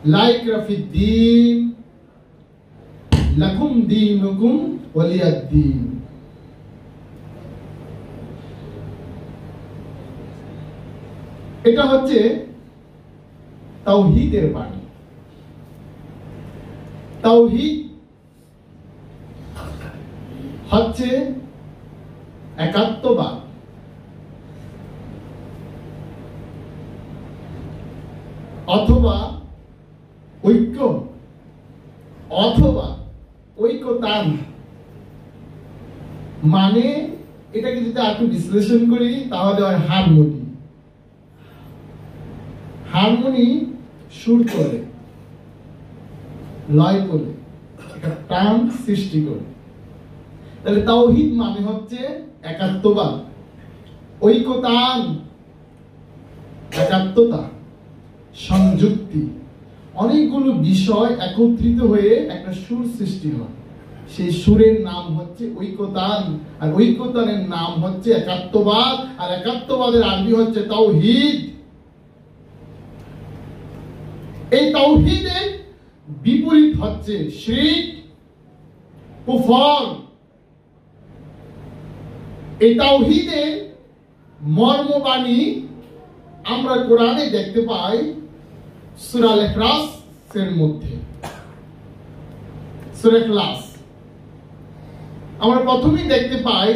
লা ইকরাহা ফিদ-দীন লাকুম দীনুকুম ওয়ালিয়াদ-দীন। এটা হচ্ছে তাওহীদের বাণী। তাওহীদ হচ্ছে একাত্মবাদ। অথবা ঐক্য, অথবা ঐক্যতান। মানে এটাকে যদি একটু বিশ্লেষণ করি তাহলে হয় হারমোনি। হারমোনি সুর করে, লয় করে, একটা টান সৃষ্টি করে। তাহলে তাওহীদ মানে হচ্ছে একাত্মবাদ, ঐক্যতান, একাত্মতা, সংযুক্তি। অনেকগুলো বিষয় একত্রিত হয়ে একটা সুর সৃষ্টি হয়। সেই সুরের নাম হচ্ছে ঐক্যতান, আর ঐক্যতানের নাম হচ্ছে একাত্মবাদ, আর একাত্মবাদের আরবি হচ্ছে তাওহীদ। এই তাওহীদের বিপরীত হচ্ছে শিরক, কুফর। এই তাওহীদের মর্মবাণী আমরা কোরআনে দেখতে পাই সূরা আল-ইখলাস এর মধ্যে। সূরা ইখলাস আমরা প্রথমেই দেখতে পাই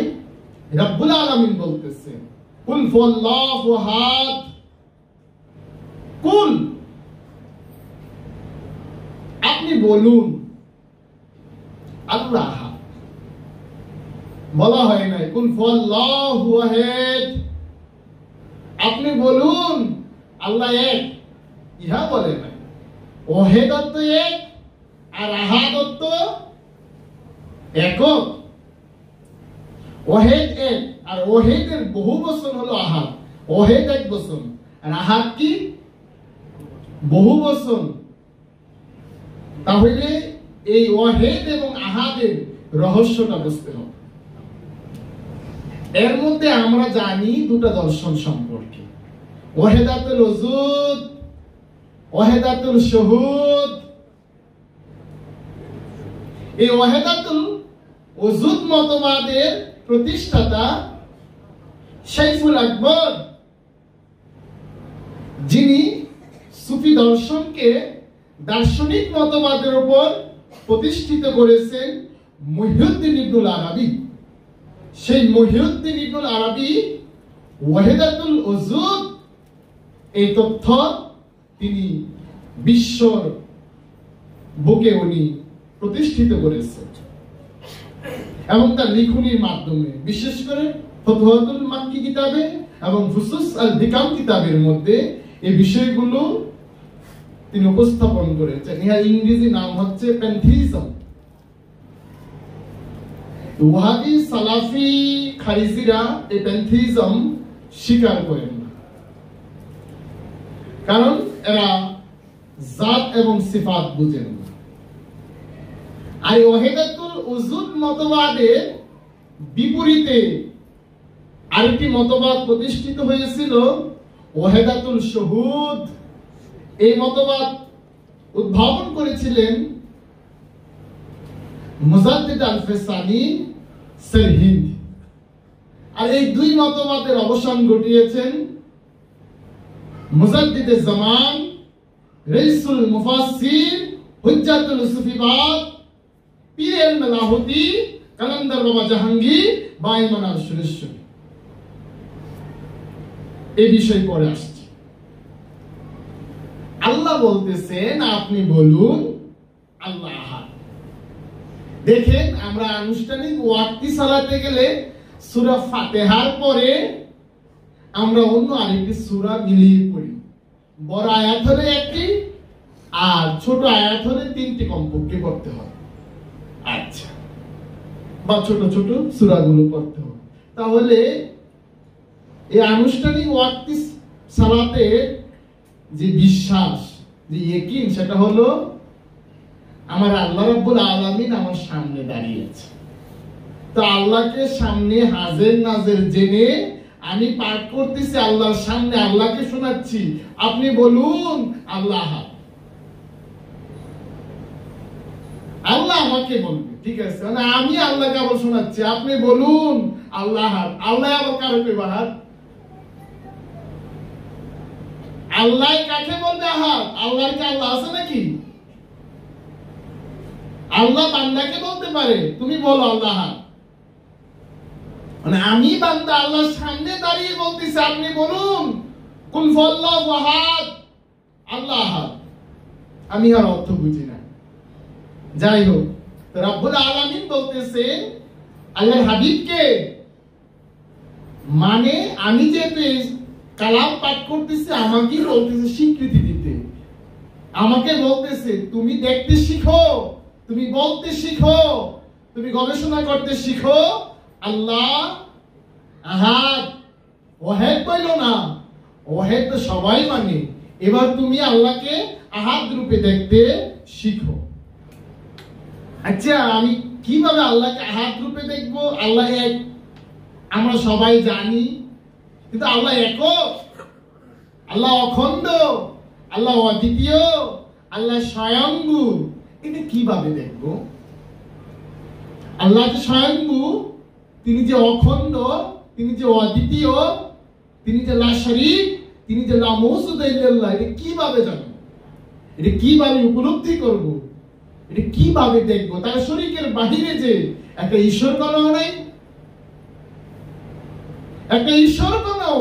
রব্বুল আলামিন বলতেছেন, কুল হুয়াল্লাহু আহাদ। কুল, আপনি বলুন আল্লাহ আহাদ। বলা হয় নাই কুল হুয়াল্লাহু আহাদ। আপনি বলুন আল্লাহ এক, ইহা বলে নাই। ওয়াহিদ অর্থ এক, আর আহাদ অর্থ একক। ওয়াহিদ এক, আর ওয়াহিদের বহু বচন হলো আহাদ। ওয়াহিদ এক বচন, আর আহাদ কি? বহু বচন। তাহলে এই ওয়াহিদ এবং আহাদের রহস্যটা বুঝতে হবে। এর মধ্যে আমরা জানি দুটো দর্শন সম্পর্কে, ওয়াহিদাতুল ওজুদ, ওয়াহিদাতুল শুহুদ। এই ওয়াহিদাতুল ওজুদ মতবাদের প্রতিষ্ঠাতা শাইখুল আকবর, যিনি সুফি দর্শনকে দার্শনিক মতবাদের উপর প্রতিষ্ঠিত করেছেন, মুহিউদ্দিন ইবনুল আরাবী। সেই মুহিউদ্দিন ইবনুল আরাবী ওয়াহিদাতুল ওজুদ এই তথ্য তিনি বিশ্বর বুকে উনি প্রতিষ্ঠিত করেছেন, এবং তার লিখনির মাধ্যমে, বিশেষ করে ফতওয়াতুল মাক্কি কিতাবে এবং ফুসুস আল হিকাম কিতাবের মধ্যে এই বিষয়গুলো তিনি উপস্থাপন করেছেন। ইহার ইংরেজি নাম হচ্ছে প্যান্থিজম। ওয়াহাবি, সালাফি, খারিজিরা এই প্যান্থিজম স্বীকার করেন না, কারণ এরা জাত এবং সিফাত বুঝেন না। আর ওয়াহিদাতুল ওজুদ মতবাদের বিপরীতে আরেকটি মতবাদ প্রতিষ্ঠিত হয়েছিল, ওয়াহিদাতুল শুহুদ। এই মতবাদ উদ্ভাবন করেছিলেন মুজাদ্দিদ আল-ফিসানি সিরহিন্দ। আর এই দুই মতবাদের অবসান ঘটিয়েছেন মুজাদ্দিদে জামান, রাইসুল মুফাসসির, হুজ্জাতুল সুফিবাদ, পীর আল-মালাহুতি, কালান্দার বাবা জাহাঙ্গীর, বাইমান আল-সুরেশ্বরী। এই বিষয় পরে আসছে। আল্লাহ বলতেছেন আপনি বলুন আল্লাহ আহাদ। দেখেন, আমরা আনুষ্ঠানিক ওয়াক্তি সালাতে গেলে সূরা ফাতিহার পরে আমরা অন্য আরেকটি সূরা মিলিয়ে পড়ি। বড় আয়াত হলে একটি, আর ছোট আয়াত হলে তিনটি কমপক্ষে পড়তে হয়। আচ্ছা, বা ছোট ছোট সূরাগুলো পড়তে হয়। তাহলে এই আনুষ্ঠানিক ওয়াক্তি সালাতে যে বিশ্বাস, যে ইয়াকিন, সেটা হলো আমার আল্লাহ রাব্বুল আলামিন আমার সামনে দাঁড়িয়ে আছে। তো আল্লাহকে সামনে হাজির নাজির জেনে আমি পাঠ করতেছি আল্লাহর সামনে, আল্লাহকে শোনাচ্ছি আপনি বলুন আল্লাহ আহাদ। আমাকে বলবে, ঠিক আছে, মানে আমি আল্লাহকে আবার শোনাচ্ছি, আপনি বলুন আল্লাহ আহাদ। আল্লাহ আবার কারো কইবা আহাদ? আল্লাহ কাকে বলবে আহাদ? আল্লাহর কি আল্লাহ আছে নাকি? আল্লাহ বান্দাকে বলতে পারে তুমি বলো আল্লাহ আহাদ, মানে আমি বান্দা আল্লাহর সামনে দাঁড়িয়ে বলতেছি আপনি বলুন কুল হুয়াল্লাহু আহাদ, আল্লাহ আহাদ। আমি আর অর্থ বুঝি না। যাই হোক, রব্বুল আলামিন বলতেছেন আল্লাহর হাবিবকে, মানে আমি যে কালাম পাঠ করতেছি আমাকে বলতেছে স্বীকৃতি দিতে, আমাকে বলতেছে তুমি দেখতে শিখো, তুমি বলতে শিখো, তুমি গবেষণা করতে শিখো। আল্লাহ আহাদ, ওয়াহিদ বইল না, ওয়াহিদ তো সবাই মানে, এবার তুমি আল্লাহকে আহাদ রূপে দেখতে শিখো। আচ্ছা, আমি কিভাবে আল্লাহকে আহাদ রূপে দেখবো? আল্লাহ এক, আমরা সবাই জানি, কিন্তু আল্লাহ একক, আল্লাহ অখণ্ড, আল্লাহ অদ্বিতীয়, আল্লাহ স্বয়ংভূ, এটা কিভাবে দেখবো? আল্লাহ যে স্বয়ংভূ, তিনি যে অখণ্ড, তিনি যে অদ্বিতীয়, তিনি যে লা শারীক, তিনি যে লা মাওজুদ ইল্লাল্লাহ, এটা কিভাবে জানবো? এটা কিভাবে উপলব্ধি করব? এটা কিভাবে দেখবো? তার শরীকের বাহিরে যে একটা ঈশ্বর কোনও নাই, একটা ঈশ্বর কোনও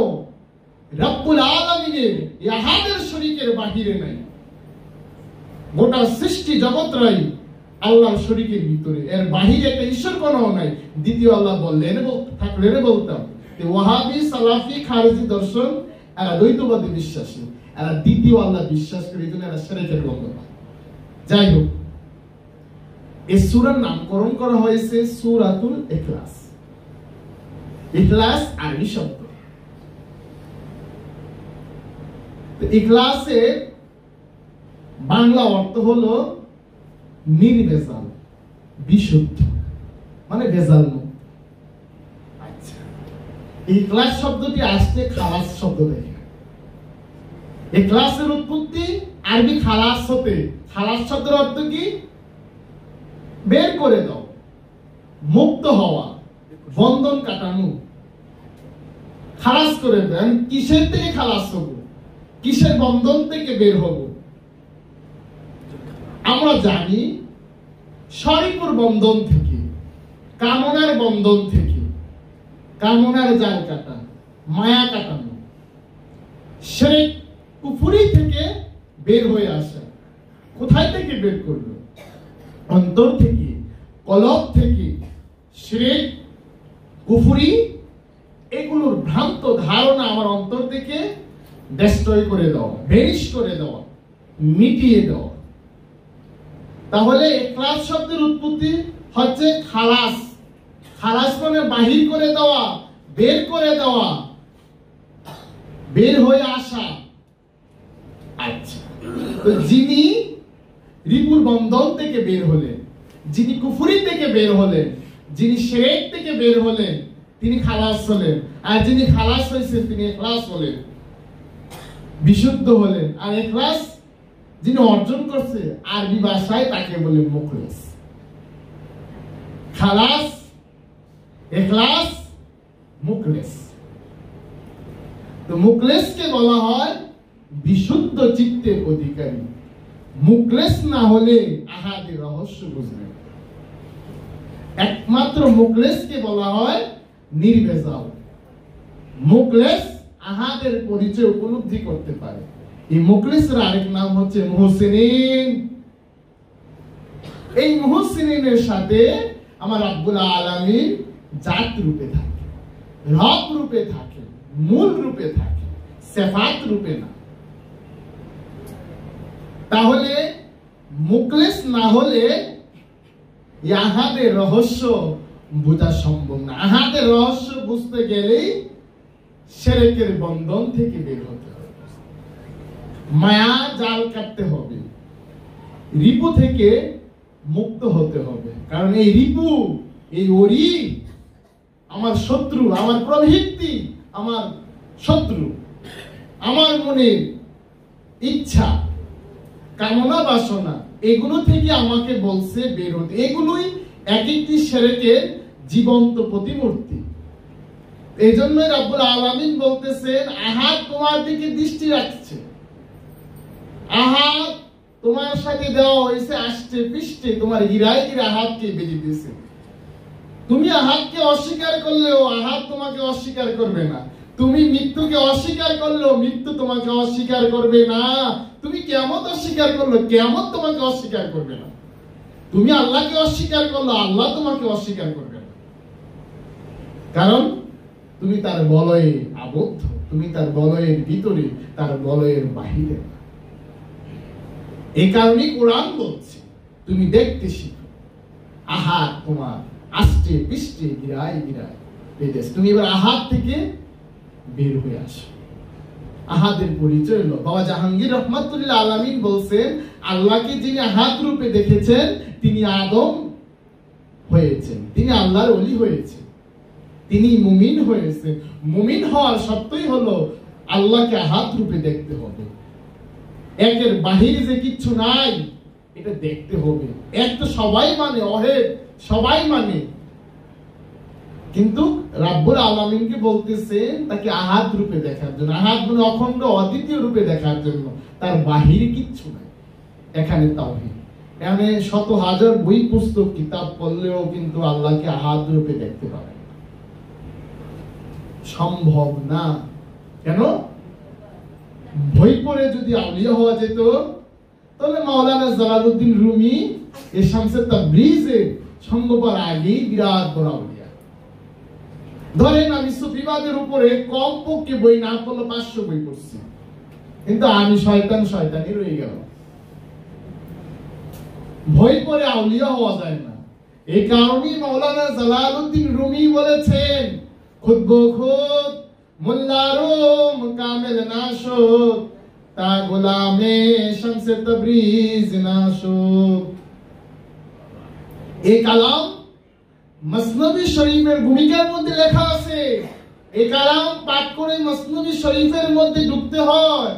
রব্বুল আলামিনের আহাদের শরীকের বাহিরে নাই। গোটা সৃষ্টি জগৎরাই আল্লাহর শরীকের ভিতরে, এর বাহিরে একটা ঈশ্বর কোনও নাই। দ্বিতীয় আল্লাহ বললেন, থাকলে বলতাম ওয়াহাবি, সালাফি, খারেজি দর্শন এরা দ্বৈতবাদে বিশ্বাসী, এরা দ্বিতীয় আল্লাহ বিশ্বাস করে, এই জন্য এরা শিরকের গন্ধ পায়। যাই হোক, এই সূরার নামকরণ করা হয়েছে সূরাতুল ইখলাস। ইখলাস আরবি শব্দ। ইখলাসের বাংলা অর্থ হলো নির্ভেজাল, বিশুদ্ধ, মানে ভেজাল মুক্ত। আচ্ছা, ইখলাস শব্দটি আসছে খালাস শব্দ থেকে। ইখলাসের উৎপত্তি আরবি খালাস হতে। খালাস শব্দের অর্থ কি? বের করে দাও, মুক্ত হওয়া, বন্ধন কাটানো, খালাস করে দেন। কিসের থেকে খালাস হব? কিসের বন্ধন থেকে বের হব? আমরা জানি শরীফুর বন্ধন থেকে, কামনার বন্ধন থেকে, কামনার জাল কাটা, মায়া কাটানো, শিরক কুফরি থেকে বের হয়ে আসা। কোথায় থেকে বের করলো? অন্তর থেকে, কলব থেকে। শিরক কুফরি এগুলোর ভ্রান্ত ধারণা আমার অন্তর থেকে ডেস্ট্রয় করে দেওয়া, ভেনিশ করে দেওয়া, মিটিয়ে দেওয়া। তাহলে ইখলাস শব্দের উৎপত্তি হচ্ছে খালাস। খালাস মানে বাহির করে দেওয়া, বের করে দেওয়া, বের হয়ে আসা। আচ্ছা, তো যিনি রিপুর বন্ধন থেকে বের হলেন, যিনি কুফরি থেকে বের হলেন, যিনি শিরক থেকে বের হলেন, তিনি খালাস হলেন। আর যিনি খালাস হয়েছেন তিনি ইখলাস হলেন, বিশুদ্ধ হলেন। আর ইখলাস যিনি অর্জন করছে আরবি ভাষায় তাকে বলে মুখলেস। খালাস, ইখলাস, মুখলেস। তো মুখলেসকে বলা হয় বিশুদ্ধ চিত্তের অধিকারী। মুখলেস না হলে আহাদের রহস্য বুঝবে। একমাত্র মুখলেসকে বলা হয় নির্ভেজাল। মুখলেস আহাদের পরিচয় উপলব্ধি করতে পারে। এই মুখলেসের আরেক নাম হচ্ছে মুহসিনিন। এই মুহসিনিনের সাথে আমার রব্বুল আলামিন জাত রূপে থাকে, রব রূপে থাকে, মূল রূপে থাকে, সিফাত রূপে না। তাহলে মুখলেস না হলে আহাদের রহস্য বোঝা সম্ভব না। আহাদের রহস্য বুঝতে গেলেই শিরকের বন্ধন থেকে বের হতে হবে, মায়া জাল কাটতে হবে, রিপু থেকে মুক্ত হতে হবে। কারণ এই রিপু, এই ওরি আমার শত্রু, আমার প্রবৃত্তি, আমার শত্রু, আমার মনের ইচ্ছা, কামনা বাসনা, এগুলো থেকে আমাকে বলছে বের হতে। এগুলোই এক একটি শিরকের জীবন্ত প্রতিমূর্তি। এই জন্য রব্বুল আলামিন বলতেছেন আহাদ তোমার দিকে দৃষ্টি রাখছে, আহাদ তোমার সাথে দেওয়া হয়েছে আসছে পৃষ্ঠে, তোমার হীরায় হীরা আহাদকে বেঁধে দিয়েছে। তুমি আহাদকে অস্বীকার করলেও আহাদ তোমাকে অস্বীকার করবে না, তুমি মৃত্যুকে অস্বীকার করলেও মৃত্যু তোমাকে অস্বীকার করবে না, তুমি কিয়ামত অস্বীকার করলো কিয়ামত তোমাকে অস্বীকার করবে না, তুমি আল্লাহকে অস্বীকার করলো আল্লাহ তোমাকে অস্বীকার করবে না। কারণ তুমি তার বলয়ে আবদ্ধ, তুমি তার বলয়ের ভিতরে, তার বলয়ের বাহিরে। এই কারণে কোরআন বলছে তুমি দেখতে শিখো, আহাদ তোমার আসছে পৃষ্ঠে গিরায় গিরায়। তুমি এবার আহাদ থেকে বের হয়ে আসো। আহাদের পরিচয় হলো, বাবা জাহাঙ্গীর রহমাতুল্লাহ আলামিন বলছেন আল্লাহকে যিনি আহাদ রূপে দেখেছেন তিনি আদম হয়েছেন, তিনি আল্লাহর ওলি হয়েছেন, তিনি মুমিন হয়েছেন। মুমিন হওয়ার শর্তই হলো আল্লাহকে আহাদ রূপে দেখতে হবে, একের বাহিরে যে কিচ্ছু নাই এটা দেখতে হবে। এক তো সবাই মানে, অহেদ সবাই মানে, কিন্তু রাব্বুল আলামিনকে বলতেছেন তাকে আহাদ রূপে দেখার জন্য, আহাদ মানে অখণ্ড অদ্বিতীয় রূপে দেখার জন্য, তার বাহিরে কিচ্ছু নাই। এখানে তাওহীদ, এখানে শত হাজার বই পুস্তক কিতাব পড়লেও কিন্তু আল্লাহকে আহাদ রূপে দেখতে পাবে না, সম্ভব না। কেন? বই পড়ে যদি আউলিয়া হওয়া যেত তাহলে মাওলানা জালালউদ্দিন রুমি এই শামসে তাবরিজে সঙ্গ পাওয়ার আগেই বিরাট বড় আউলিয়া। ধরেন আমি সুফিবাদের উপরে কম পক্ষে বই না পড়লে 500 বই পড়ছি, কিন্তু আমি শয়তানি রয়ে গেল। বই পড়ে আউলিয়া হওয়া যায় না। এই কারণেই মাওলানা জালালউদ্দিন রুমি বলেছেন খুদ বখুদ মুল্লারুম কামেল নাশুদ তা গোলামে শামসে তাবরিজ নাশুদ। এই কালাম মসনবী শরীফের ভূমিকার মধ্যে লেখা আছে। এই কালাম পাঠ করে মসনবী শরীফের মধ্যে ঢুকতে হয়,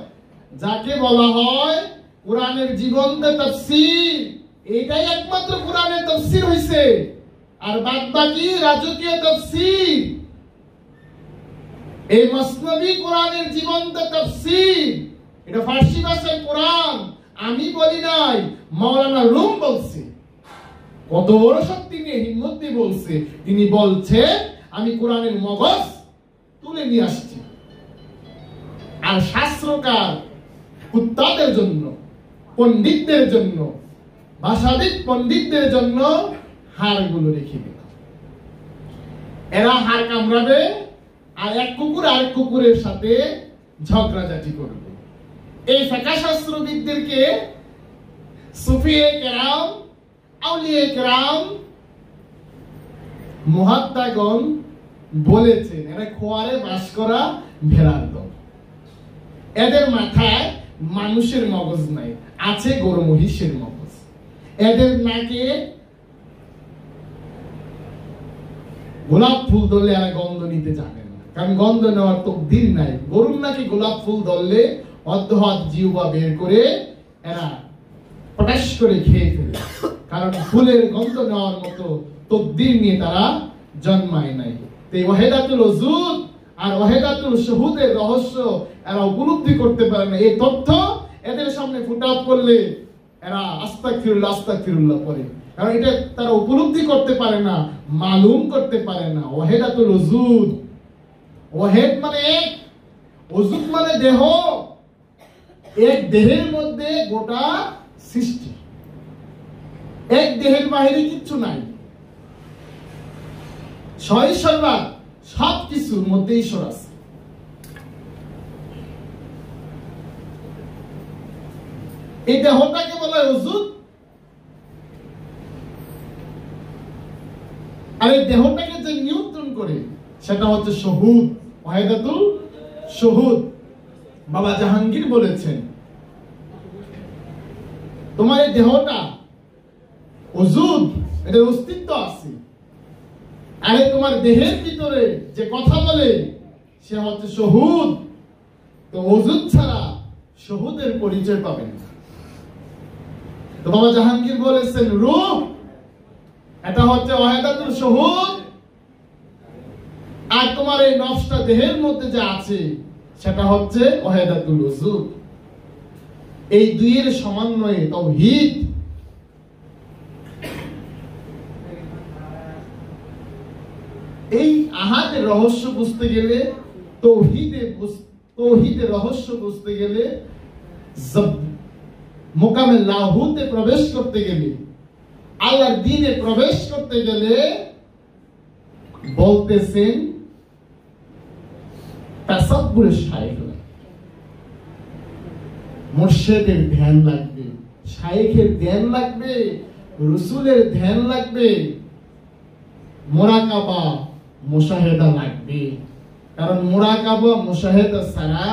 যাকে বলা হয় কোরআনের জীবন্ত তাফসীর। এটাই একমাত্র কোরআনের তাফসীর হইছে, আর বাদ বাকি রাজকীয় তাফসীর। এই মসনবী কোরআনের জীবন্ত তাফসীর, এটা ফার্সি ভাষার কোরআন। আমি বলি নাই, মাওলানা রুম বলছে। কত বড় শক্তি নিয়ে হিম্মত দিয়ে বলছে। তিনি বলছে আমি কোরআনের মগজ তুলে নিয়ে আসছি, আর শাস্ত্রকার কুত্তাদের জন্য, পণ্ডিতদের জন্য, ভাষাবিদ পণ্ডিতদের জন্য হাড়গুলো রেখে দিলাম। এরা হাড় কামড়াবে আর এক কুকুর আরেক কুকুরের সাথে ঝগড়াঝাটি করবে। এই ফিকহ শাস্ত্রবিদদেরকে সুফিয়ে কেরাম, আউলিয়ে কেরাম, মুহাদ্দিসগণ বলেছেন এরা খোয়ারে বাস করা ভেড়ার দল। এদের মাথায় মানুষের মগজ নাই, আছে গরু মহিষের মগজ। এদের নাকে গোলাপ ফুল ধরলে এরা গন্ধ নিতে জানে না, কারণ গন্ধ নেওয়ার তকদির নাই। গরুর নাকি গোলাপ ফুল ধরলে অর্ধহাত জিহ্বা বের করে এরা পটাশ করে খেয়ে ফেলে, কারণ ফুলের গন্ধ নেওয়ার মতো তকদির নিয়ে তারা জন্মায় নাই। তো এই ওয়াহিদাতুল ওজুদ আর ওয়াহিদাতুল শুহুদের রহস্য এরা উপলব্ধি করতে পারে না। এই তথ্য এদের সামনে ফুটআপ করলে এরা আস্তাগফিরুল্লাহ আস্তাগফিরুল্লাহ পড়ে, কারণ এটা তারা উপলব্ধি করতে পারে না, মালুম করতে পারে না। ওয়াহিদাতুল ওজুদ, ওয়াহিদ মানে এক, ওজুদ মানে দেহ। এক দেহের মধ্যে গোটা সৃষ্টি, এক দেহের বাহিরে কিচ্ছু নাই। ঈশ্বর সব কিছুর মধ্যে ঈশ্বর আছে। এই দেহটাকে বলা হয় ওজুদ, আর এই দেহটাকে যে নিয়ন্ত্রণ করে সেটা হচ্ছে শুহুদ, ওয়াহিদাতুল শুহুদ। বাবা জাহাঙ্গীর বলেছেন তোমার এই দেহটা ওজুদ, এটার অস্তিত্ব আছে, আরে তোমার দেহের ভিতরে যে কথা বলে সে হচ্ছে শুহুদ। তো ওজুদ ছাড়া শুহুদের পরিচয় পাবেন না। তো বাবা জাহাঙ্গীর বলেছেন রূহ এটা হচ্ছে ওয়াহিদাতুল শুহুদ, আর তোমার এই নফসটা দেহের মধ্যে যে আছে সেটা হচ্ছে ওয়াহিদাতুল উজুদ। এই দুইয়ের সমন্বয়ে তাওহীদ। এই আহাদের রহস্য বুঝতে গেলে, তাওহীদের রহস্য বুঝতে গেলে, মোকামে লাহুতে প্রবেশ করতে গেলে, আল্লাহর দ্বীনে প্রবেশ করতে গেলে বলতেছেন তাসাব্বুরের শাইখ লাগবে, মুর্শিদের ধ্যান লাগবে, শাইখের ধ্যান লাগবে, রাসূলের ধ্যান লাগবে, মুরাকাবা মুশাহাদা লাগবে। কারণ মুরাকাবা মুশাহাদা ছাড়া,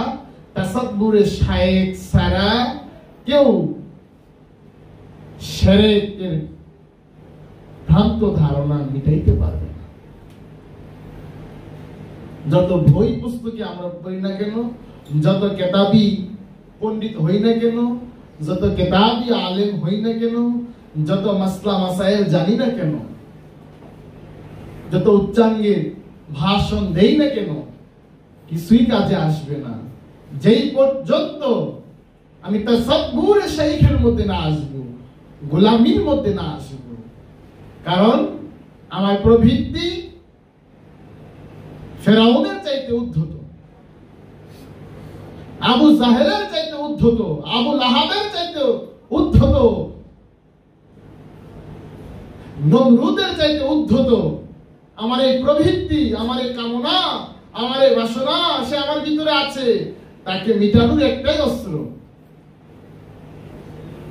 তাসাব্বুরের শাইখ ছাড়া কেউ শিরকের ভ্রান্ত ধারণা মিটাইতে পারবে না। যত বই পুস্তকে আমরা পড়ি না কেন, যত কেতাবি পণ্ডিত হই না কেন, যত কেতাবি আলেম হই না কেন, যত মাসলা মাসাইল জানি না কেন, যত উচ্চাঙ্গের ভাষণ দেই না কেন, কিছুই কাজে আসবে না যেই পর্যন্ত আমি তাসাব্বুরে শাইখের মধ্যে না আসবো, গোলামির মধ্যে না আসবো। কারণ আমার প্রবৃত্তি ফেরাউনের চাইতে উদ্ধত, আবু জাহেলের চাইতে উদ্ধত, আবু লাহাবের চাইতে উদ্ধত, নমরুদের চাইতে উদ্ধত। আমার এই প্রবৃত্তি, আমার এই কামনা, আমার এই বাসনা সে আমার ভিতরে আছে, তাকে মিটানোর একটাই অস্ত্র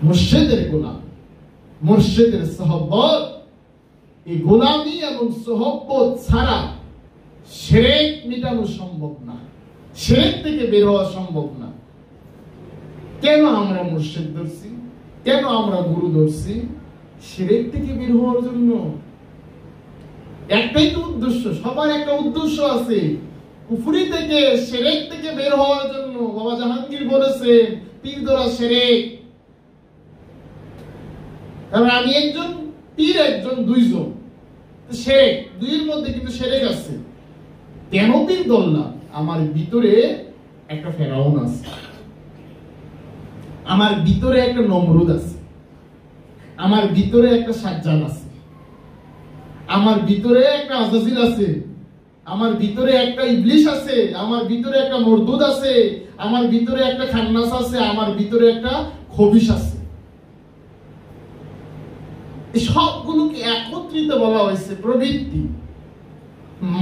মুর্শিদের গোলাম, মুর্শিদের সোহবত। এই গোলামি এবং সোহবত ছাড়া শিরক মিটানো সম্ভব না, শিরক থেকে বের হওয়া সম্ভব না। কেন আমরা মুর্শিদ ধরছি, কেন আমরা গুরু ধরছি? শিরক থেকে বের হওয়ার জন্য। একটাই তো উদ্দেশ্য, সবার একটা উদ্দেশ্য আছে, কুফরি থেকে শিরক থেকে বের হওয়ার জন্য। বাবা জাহাঙ্গীর বলেছেন পীর ধরা শিরক। কারণ আমি একজন পীর, একজন দুইজন, শিরক দুইয়ের মধ্যে কিন্তু শিরক আছে। কেন পীর ধরলাম? আমার ভিতরে একটা ফেরাউন আছে, আমার ভিতরে একটা নমরুদ আছে, আমার ভিতরে একটা সাজ্জাদ আছে, আমার ভিতরে একটা আজাজিল আছে, আমার ভিতরে একটা ইবলিশ আছে, আমার ভিতরে একটা মরদুদ আছে, আমার ভিতরে একটা খান্নাস আছে, আমার ভিতরে একটা খবিশ আছে। এই সবগুলোকে একত্রিত বলা হয়েছে প্রবৃত্তি,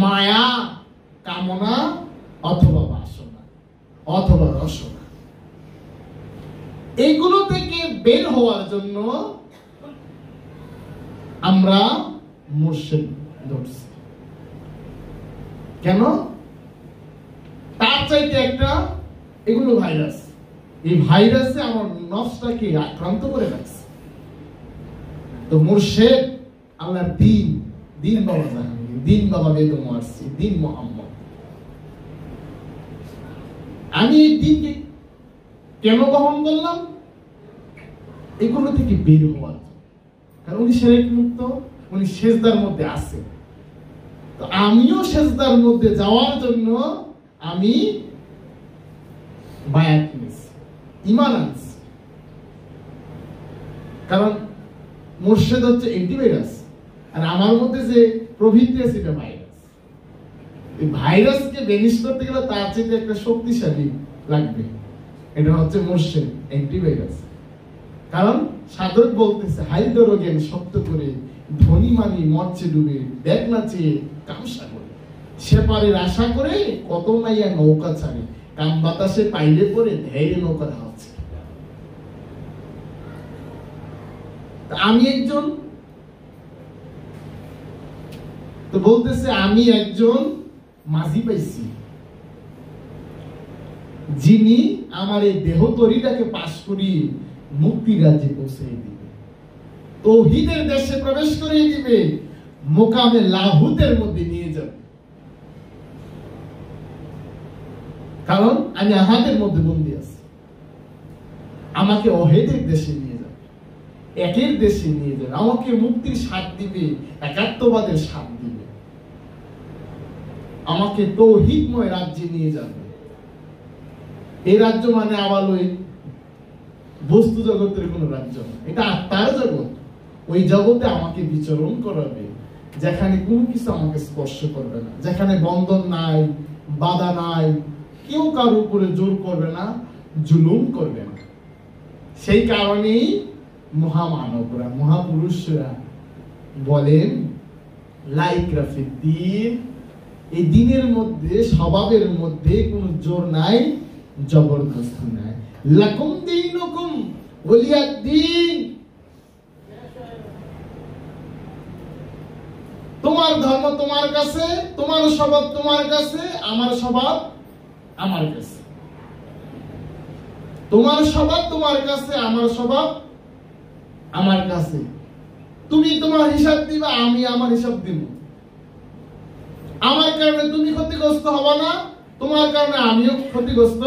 মায়া, কামনা অথবা বাসনা অথবা রসনা। এইগুলো থেকে বের হওয়ার জন্য আমরা মুর্শিদ ধরছি। কেন? তার চাইতে একটা এগুলো ভাইরাস, এই ভাইরাসে আমার নফসটাকে আক্রান্ত করে রাখছে। তো মুর্শিদ আল্লাহর দ্বীন, দ্বীন বাবা জাহাঙ্গীর, দ্বীন বাবা বেগম ওয়ারসি, দ্বীন মুহাম্মদ। আমি এই দ্বীনকে কেন গ্রহণ করলাম? এগুলো থেকে বের হওয়ার। কারণ উনি শিরক মুক্ত, উনি সেজদার মধ্যে আছে। তো আমিও সেজদার মধ্যে যাওয়ার জন্য আমি বায়াত নিয়েছি, ঈমান আনছি। কারণ মুর্শিদ হচ্ছে অ্যান্টিভাইরাস, আর আমার মধ্যে যে প্রবৃত্তি আছে এটা ভাইরাস। এই ভাইরাসকে বেনিশ করতে গেলে তার চেয়ে একটা শক্তিশালী লাগবে, এটা হচ্ছে মুর্শিদ, অ্যান্টিভাইরাস। কারণ সাধক বলতেছে হাইদর জ্ঞান শক্ত করে, ধনী মানি মরছে ডুবে, দেখ না চেয়ে কামসা করে, সে পারে আশা করে কত নাইয়া নৌকা ছাড়ে, কাম বাতাসে পাইলে পরে ধৈর্য নৌকা হচ্ছে। আমি একজন, তো বলতেছে আমি একজন মাঝি পাইছি, যিনি আমার এই দেহ তরিটাকে পাশ করিয়ে মুক্তি রাজ্যে পৌঁছে দিবে, তাওহীদের দেশে প্রবেশ করিয়ে দিবে, মোকামে লাহুতের মধ্যে নিয়ে যাবে। কারণ আমি আহাদের মধ্যে বন্দী আছি, আমাকে অহেদের দেশে নিয়ে যাবে। একের দেশে নিয়ে যাবে, আমাকে মুক্তির স্বাদ দিবে, একাত্মবাদের স্বাদ দিবে, আমাকে তৌহিদময় রাজ্যে নিয়ে যাবে। এই রাজ্য মানে আবার ওই বস্তু জগতের কোন রাজ্য না, এটা আত্মার জগৎ। ওই জগতে আমাকে বিচরণ করাবে, যেখানে কোনো কিছু আমাকে স্পর্শ করবে না, যেখানে বন্ধন নাই, বাধা নাই, কেউ কারোর উপরে জোর করবে না, জুলুম করবে না। সেই কারণেই মহামানবরা, মহাপুরুষরা বলেন লাইকরা ফিদ্দীন, এই দিনের মধ্যে, স্বভাবের মধ্যে কোনো জোর নাই, জবরদস্তি নাই। লাকুম দীনুকুম ওয়ালিয়াদ্দীন, তোমার ধর্ম তোমার কাছে, তোমার স্বভাব তোমার কাছে, আমার স্বভাব আমার কাছে। তোমার স্বভাব তোমার কাছে, আমার স্বভাব আমার কাছে। তুমি তোমার হিসাব দিবা, আমি আমার হিসাব দিব। আমার কারণে তুমি ক্ষতিগ্রস্ত হব না, তোমার কারণে আমিও ক্ষতিগ্রস্ত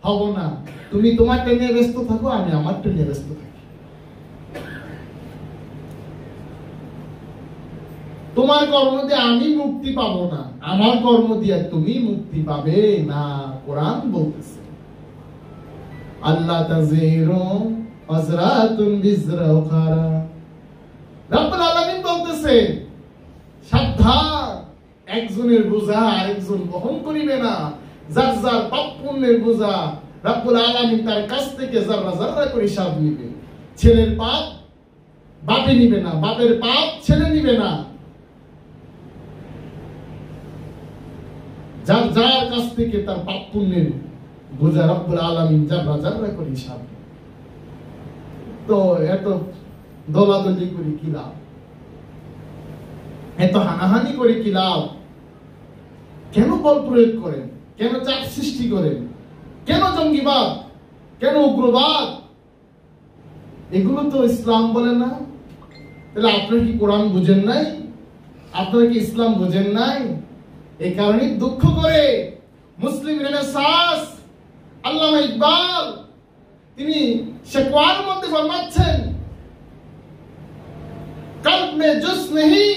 হব না। তুমি তোমারটা নিয়ে ব্যস্ত থাকো, আমি আমারটা নিয়ে ব্যস্ত থাকি। তোমার কর্ম দিয়ে আমি মুক্তি পাবো না, আমার কর্ম দিয়ে তুমি মুক্তি পাবে না। কোরআন বলতেছে আল্লাহ তাজিরু আজরাতুন বিজরা উখারা, রব্বুল আলামিন বলতেছে সাবধান, একজনের বোঝা আরেকজন বহন করিবে না। যার যার পাপ পুণ্যের বোঝা রব্বুল আলামিন তার কাছ থেকে যারা যারা করে হিসাব নিবে। ছেলের পাপ বাপে নিবে না, বাপের পাপ ছেলে নিবে না। যার যার কাছ থেকে তার পাপ পুণ্যের বোঝা রব্বুল আলামিন যারা যারা করে হিসাব। তো এত দলাদলি করে কি লাভ, এত হানাহানি করে কি লাভ? কেন বল প্রয়োগ করেন, কেন চাপ সৃষ্টি করেন, কেন জঙ্গিবাদ, কেন উগ্রবাদ? এগুলো তো ইসলাম বলে না। তাহলে আপনারা কি কোরআন বুঝেন নাই? আপনারা কি ইসলাম বুঝেন নাই? এই কারণে দুঃখ করে মুসলিম রেনেসাঁস আল্লামা ইকবাল তিনি শেকওয়ার মধ্যে ফরমাচ্ছেন, कल्ब में जुस नहीं,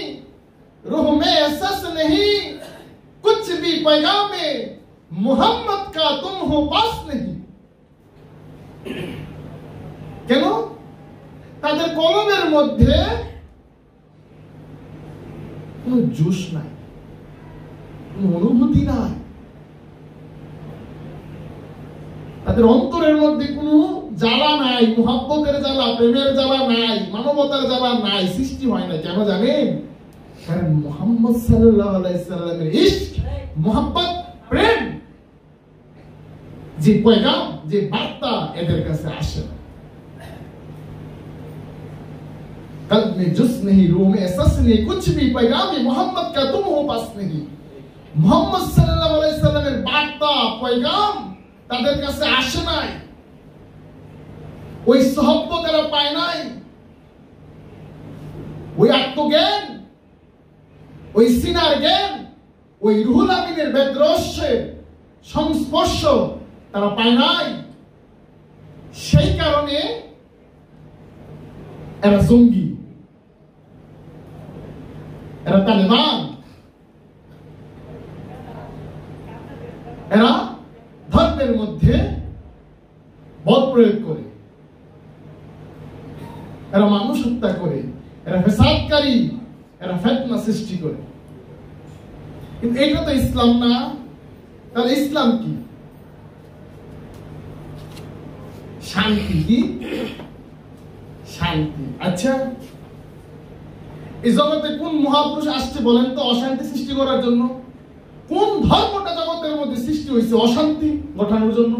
रूह में एहसास नहीं, कुछ भी पैगाम में मोहम्मद का तुम हो पास नहीं। কেন? তাদের কলমের মধ্যে কোনো জোশ নাই, কোনো অনুভূতি নাই, তাদের অন্তরের মধ্যে কোনো জ্বালা নাই, মুহাব্বতের জ্বালা, প্রেমের জ্বালা নাই, মানবতার জ্বালা নাই, সৃষ্টি হয় না। কেন জানেন? কারণ মুহাম্মদ সাল্লাল্লাহু আলাইহি সাল্লামের ইশক, মুহাব্বত, প্রেম, যে পয়গাম, যে বার্তা এদের কাছে আসে না। कल्ब में जुस नहीं, रूह में एहसास नहीं, कुछ भी पैगाम मोहम्मद का तुम हो पास नहीं। মুহাম্মদ সাল্লাল্লাহু আলাইহি সাল্লামের বার্তা, পয়গাম তাদের কাছে আসে নাই, ওই সহব্বত তারা পায় নাই, ওই আত্মজ্ঞান, ওই সিনার জ্ঞান, ওই রুহুল আমিনের বেদরসের সংস্পর্শ তারা পায় নাই। সেই কারণে এরা জঙ্গি, এরা তালেবান, এরা ধর্মের মধ্যে বল প্রয়োগ করে, এরা মানুষ হত্যা করে, এরা ফেসাদকারী, এরা ফিতনা সৃষ্টি করে। কিন্তু এটা তো ইসলাম না। তাহলে ইসলাম কি? শান্তি। কি শান্তি? আচ্ছা, এই জগতে কোন মহাপুরুষ আসছে বলেন তো অশান্তি সৃষ্টি করার জন্য? কোন ধর্মটা জগতের মধ্যে সৃষ্টি হয়েছে অশান্তি ঘটানোর জন্য?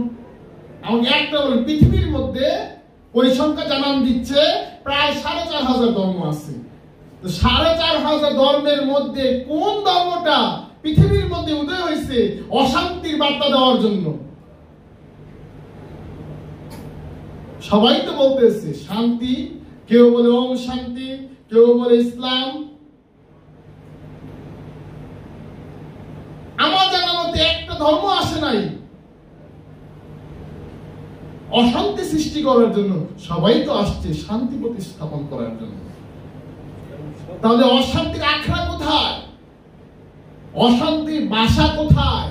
আমাকে একটা বলেন। পৃথিবীর মধ্যে পরিসংখ্যা জানান দিচ্ছে প্রায় ৪,৫০০ ধর্ম আছে। তো ৪,৫০০ ধর্মের মধ্যে কোন ধর্মটা পৃথিবীর মধ্যে উদয় হয়েছে অশান্তির বার্তা দেওয়ার জন্য? সবাই তো বলতেছে শান্তি, কেউ বলে ওম শান্তি, কেউ বলে ইসলাম। আমার জানা মতে একটা ধর্ম আসে নাই অশান্তি সৃষ্টি করার জন্য, সবাই তো আসছে শান্তি প্রতিস্থাপন করার জন্য। তাহলে অশান্তির আখড়া কোথায়? অশান্তির বাসা কোথায়?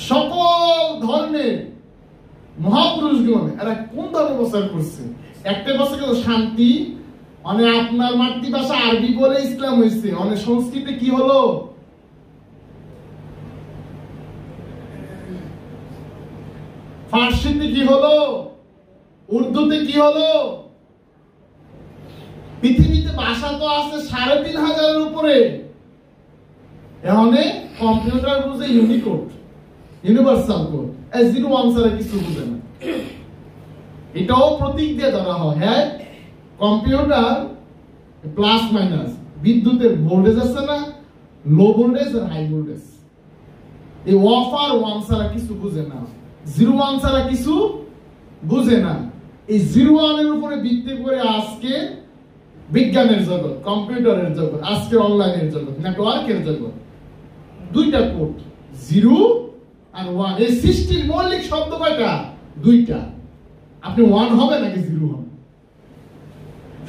সকল ধর্মের মহাপুরুষগণ এরা কোন ধর্ম প্রচার করছে? একটা বছর কিন্তু শান্তি, মানে আপনার মাতৃভাষা আরবি বলে ইসলাম হয়েছে, অনেক সংস্কৃতে কি হলো? ফার্সিতে কি হলো? উর্দুতে কি হলো? পৃথিবীতে ভাষা তো আছে ৩,৫০০ উপরে। এখন কম্পিউটার বুঝে ইউনিকোড, ইউনিভার্সাল কোড, 01 ছাড়া কিছু বুঝে না। এটাও প্রতীক দিয়ে ধরা হয়। হ্যাঁ, কম্পিউটার প্লাস মাইনাস, বিদ্যুতের ভোল্টেজ আছে না, লো ভোল্টেজ আর হাই ভোল্টেজ, এই অফ আর ওয়ান ছাড়া কিছু বুঝে না, 01 ছাড়া কিছু বুঝে না। এই 01 এর উপরে ভিত্তি করে আজকে বিজ্ঞানের জগৎ, কম্পিউটারের জগৎ, আজকে অনলাইনের জগৎ, নেটওয়ার্কের জগৎ। দুইটা কোড, 0 আর 1। এই সৃষ্টির মৌলিক শব্দ কয়টা? দুইটা। আপনি 1 হবে নাকি 0 হবে?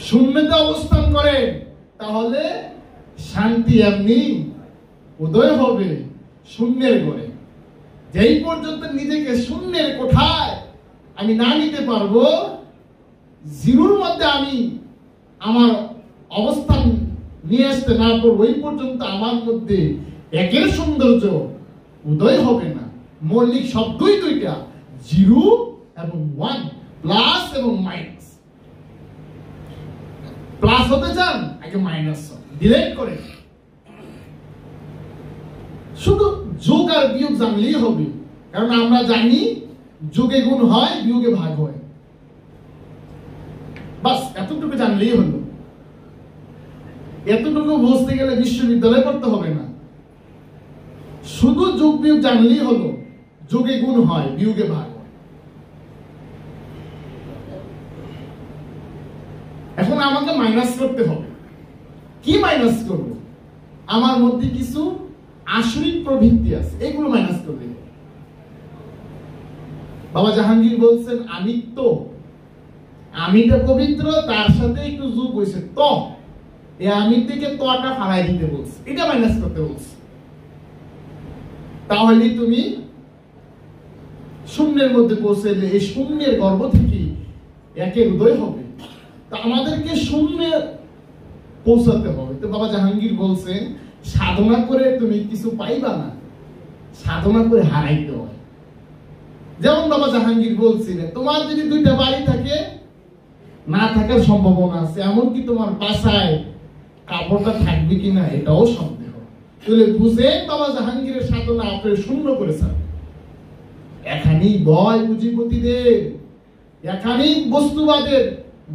শূন্যতে অবস্থান করেন, তাহলে শান্তি এমনি উদয় হবে শূন্যের ঘরে। যেই পর্যন্ত নিজেকে শূন্যের কোঠায় আমি না নিতে পারবো, 0-র মধ্যে আমি আমার অবস্থান নিয়ে আসতে না পারবো, ওই পর্যন্ত আমার মধ্যে একের সৌন্দর্য উদয় হবে না। মৌলিক শব্দই দুইটা, 0 এবং 1, প্লাস এবং মাইনাস। প্লাস হতে চান, আগে মাইনাস ডিলেট করে। শুধু যোগ আর বিয়োগ জানলেই হবে, কারণ আমরা জানি যোগে গুণ হয়, বিয়োগে ভাগ হয়। বাস এতটুকু জানলেই হলো। এতটুকু বুঝতে গেলে বিশ্ববিদ্যালয়ে পড়তে হবে না, শুধু যোগ বিয়োগ জানলেই হলো। যোগে গুণ হয়, বিয়োগে ভাগ হয়। এখন আমাকে মাইনাস করতে হবে। কি মাইনাস করব? আমার মধ্যে কিছু আসরিক প্রবৃত্তি আছে, এগুলো মাইনাস করতে হবে। বাবা জাহাঙ্গীর বলছেন আমিত্ব, আমিটা পবিত্র, তার সাথে একটু যোগ হয়েছে তো, এই আমি থেকে তোটা ফালাই দিতে বলছে, এটা মাইনাস করতে বলছে। তাহলে তুমি শূন্যের মধ্যে পৌঁছে, এই শূন্যের গর্ভ থেকে একের উদয় হবে। তা আমাদেরকে শূন্যে পৌঁছাতে হবে। তো বাবা জাহাঙ্গীর বলছেন সাধনা করে তুমি কিছু পাইবা না, সাধনা করে হারাইতে হয়। যেমন বাবা জাহাঙ্গীর বলছিলেন, তোমার যদি 2টা বাড়ি থাকে, না থাকার সম্ভাবনা আছে, এমনকি তোমার বাসায় কাপড়টা থাকবে কিনা এটাও সন্দেহ। তাহলে বুঝে বাবা জাহাঙ্গীরের সাধনা আপনার শূন্য করেছেন। এখানেই ভয় পুঁজিপতিদের, এখানেই বস্তুবাদের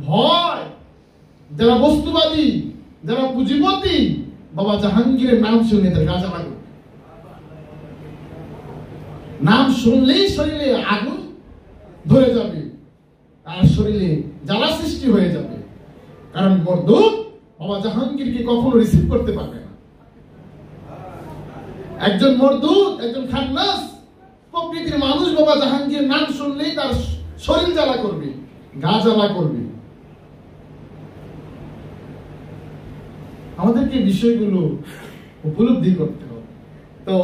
ভয়। যারা বস্তুবাদী, যারা পুঁজিপতি, বাবা জাহাঙ্গীরের নাম শুনে তার গাজা লাগে। নাম শুনলেই শরীরে আগুন ধরে যাবে, তার শরীরে জ্বালা সৃষ্টি হয়ে যাবে। কারণ মরদুদ বাবা জাহাঙ্গীরকে কখনো রিসিভ করতে পারবে না। একজন মরদুদ, একজন খান্নাস প্রকৃতির মানুষ বাবা জাহাঙ্গীর নাম শুনলেই তার শরীর জ্বালা করবে, গা জ্বালা করবে। আমাদেরকে বিষয়গুলো উপলব্ধি করতে হবে। তো